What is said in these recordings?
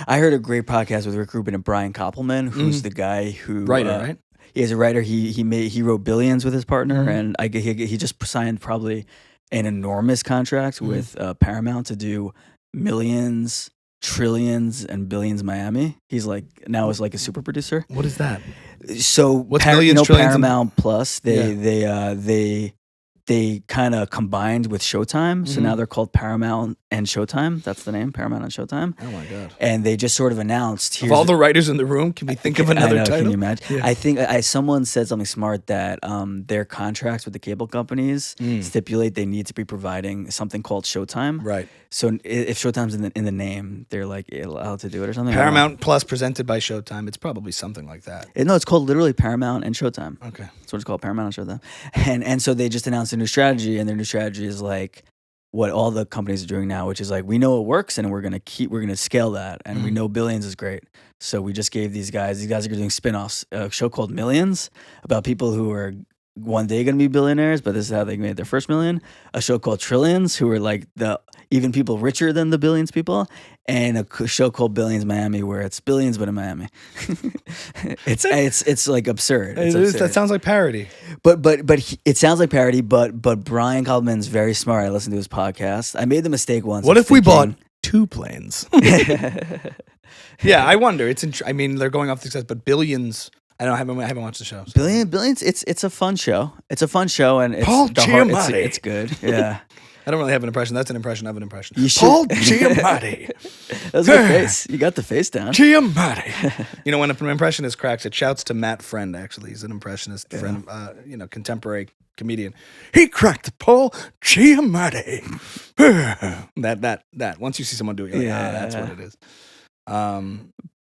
I heard a great podcast with Rick Rubin and Brian Koppelman, who's the guy who Writer, right? He's a writer. He wrote Billions with his partner, and he just signed probably an enormous contract with Paramount to do Millions, Trillions, and Billions Miami. He's like now is like a super producer. What is that? So What's Millions, Trillions, Paramount Plus? They kind of combined with Showtime, so now they're called Paramount and Showtime. That's the name, Paramount and Showtime. Oh my god! And they just sort of announced. Of all the writers in the room, can we think of another title? Can you imagine? Yeah. I think someone said something smart that their contracts with the cable companies stipulate they need to be providing something called Showtime. Right. So if Showtime's in the name, they're like allowed to do it or something. Paramount Plus presented by Showtime. It's probably something like that. No, it's called literally Paramount and Showtime. Okay. That's what it's called, Paramount and Showtime. And so they just announced a new strategy, and their new strategy is like what all the companies are doing now, which is like, we know it works and we're gonna scale that, and we know Billions is great. So we just gave these guys are doing spin-offs, a show called Millions about people who are one day gonna be billionaires, but this is how they made their first million. A show called Trillions, who are like the even people richer than the Billions people, and a show called Billions Miami, where it's billions but in Miami. it's like absurd. It's absurd. That sounds like parody. But it sounds like parody. But Brian Koppelman's very smart. I listened to his podcast. I made the mistake once. What if we bought 2 planes? Yeah, I wonder. I mean, they're going off the success, but Billions. I haven't watched the show. So. Billions. It's a fun show. It's a fun show, and it's Paul Giamatti. It's good. Yeah. I don't really have an impression. That's an impression of an impression. Paul Giamatti. That was a good face. You got the face down. Giamatti. You know, when an impressionist cracks, it shouts to Matt Friend, actually. He's an impressionist friend, contemporary comedian. He cracked Paul Giamatti. that. Once you see someone do it, you're like, that's what it is.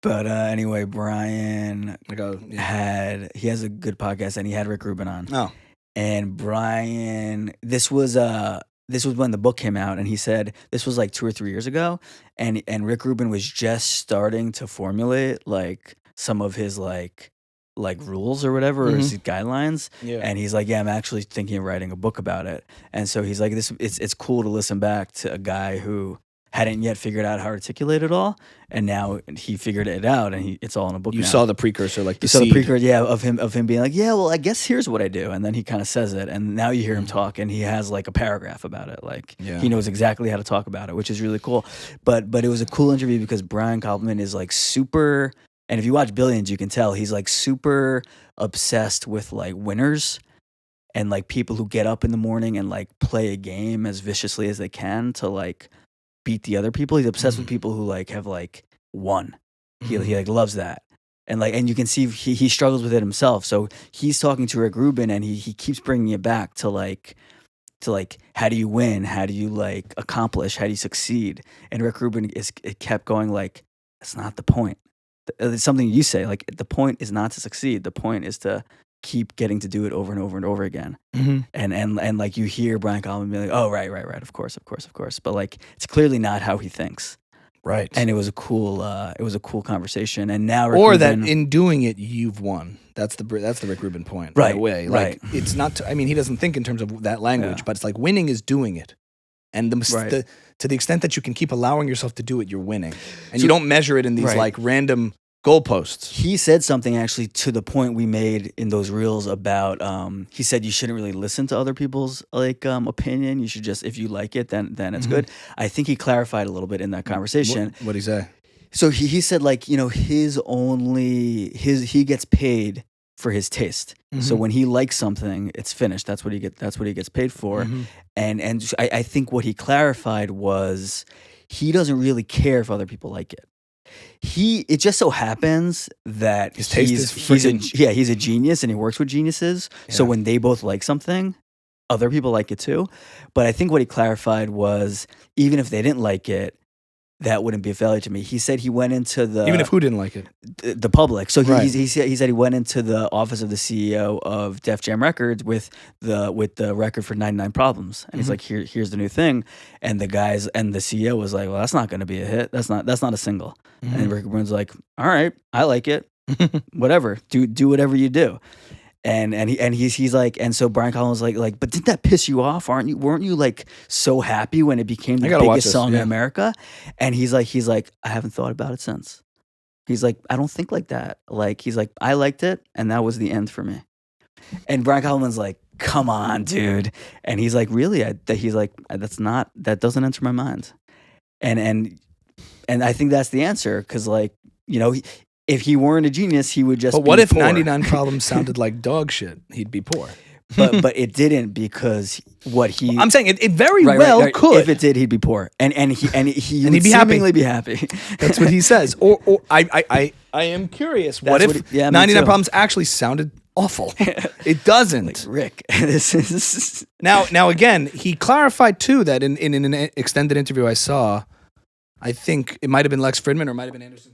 But anyway, Brian he has a good podcast, and he had Rick Rubin on. Oh. And Brian, this was when the book came out, and he said this was like 2 or 3 years ago, and Rick Rubin was just starting to formulate like some of his like rules or whatever, or his guidelines. Yeah. And he's like, I'm actually thinking of writing a book about it. And so he's like, it's cool to listen back to a guy who hadn't yet figured out how to articulate it all, and now he figured it out, and it's all in a book. You now. saw the precursor, like the seed. The precursor, of him being like, well, I guess here's what I do, and then he kind of says it, and now you hear him talk, and he has like a paragraph about it, like he knows exactly how to talk about it, which is really cool. But it was a cool interview because Brian Koppelman is like super, and if you watch Billions, you can tell he's like super obsessed with like winners. And like people who get up in the morning and like play a game as viciously as they can to like beat the other people. He's obsessed with people who like have like won. He like loves that. And you can see he struggles with it himself. So he's talking to Rick Rubin, and he keeps bringing it back to like how do you win? How do you like accomplish? How do you succeed? And Rick Rubin it kept going like, that's not the point. It's something you say, like the point is not to succeed. The point is to keep getting to do it over and over and over again. And like you hear Brian Koppelman be like, oh, right, of course. But like it's clearly not how he thinks. Right. And it was a cool conversation. And now Rick Rubin, that in doing it you've won. That's the Rick Rubin point. Right. In a way. Like it's not I mean, he doesn't think in terms of that language, but it's like winning is doing it. And to the extent that you can keep allowing yourself to do it, you're winning. And you don't measure it in these like random goalposts. He said something actually to the point we made in those reels about. He said you shouldn't really listen to other people's like opinion. You should just, if you like it, then it's good. I think he clarified a little bit in that conversation. What did he say? So he said like he gets paid for his taste. So when he likes something, it's finished. That's what he gets paid for. And I think what he clarified was he doesn't really care if other people like it. It just so happens that his taste he's a genius, and he works with geniuses. Yeah. So when they both like something, other people like it too. But I think what he clarified was even if they didn't like it, that wouldn't be a failure to me. He said he went into even if who didn't like it, the public. So he said he went into the office of the CEO of Def Jam Records with the record for 99 Problems, and he's like, here's the new thing, and the guys and the CEO was like, well, that's not going to be a hit. That's not a single. And Rick Rubin's like, all right, I like it, whatever. Do whatever you do. he's like, and so Brian Koppelman was like, but didn't that piss you off? Weren't you like so happy when it became the biggest song in America? And he's like, I haven't thought about it since. He's like, I don't think like that. Like, he's like, I liked it, and that was the end for me. And Brian Koppelman's like, come on, dude. And he's like, really? That doesn't enter my mind. And I think that's the answer, because like, you know, if he weren't a genius, he would just. But what if poor. 99 Problems sounded like dog shit? He'd be poor. But it didn't, because what he. I'm saying it very well could. If it did, he'd be poor, and he'd be seemingly be happy. That's what he says. Or I am curious. What if 99 Problems actually sounded awful? It doesn't. Like, Rick, this is now again. He clarified too that in an extended interview I saw, I think it might have been Lex Fridman or it might have been Anderson